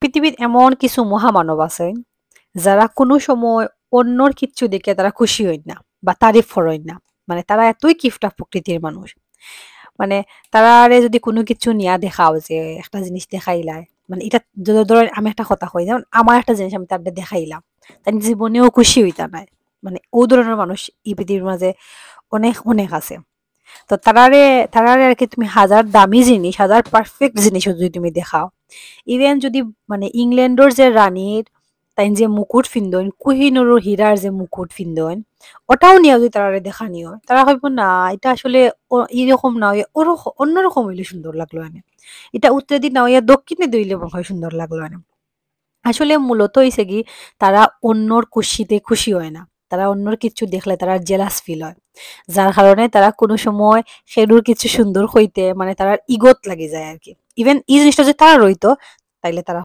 পৃথিবীর এমন কিছু মহামানব আছে যারা কোনো সময় অন্যর কিচ্ছু দেখে তারা খুশি হই না বা তারিফ করেন না। মানে তারা এতই কিপটা প্রকৃতির মানুষ। মানে তারারে যদি কোনো কিছু নিয়া দেখাও যে একটা জিনিস দেখাইলাই, মানে এটা ধরেন আমি একটা কথা কই, যেমন আমার একটা জিনিস আমি তাদের দেখাইলাম, তাই জীবনেও খুশি হইতা নাই। মানে ও ধরনের মানুষ এই পৃথিবীর মাঝে অনেক অনেক আছে। তো তারারে আর কি তুমি হাজার দামি জিনিস, হাজার পারফেক্ট জিনিসও যদি তুমি দেখাও, ইভেন যদি মানে ইংল্যান্ডর যে রানীর তাই যে মুকুট ফিন্দন, কুহিনুরুর হীরার যে মুকুট ফিন্দন, ওটাও নিয়ে যদি তারা দেখা নিও, তারা হইব না এটা আসলে এরকম না হইয়া ওরকম অন্যরকম হইলে সুন্দর লাগলো এনে, এটা উত্তরে দিন না হইয়া দক্ষিণে দইলে মনে হয় সুন্দর লাগলো এনে। আসলে মূলত হইছে কি, তারা অন্যর খুশিতে খুশি হয় না, তারা অন্যর কিছু দেখলে তারা জেলাস ফিল হয়, যার কারণে তারা কোনো সময় সেরুর কিছু সুন্দর হইতে মানে তারা ইগত লাগি যায় আর কি। ইভেন এই জিনিসটা যদি তারা রইতো তাইলে তারা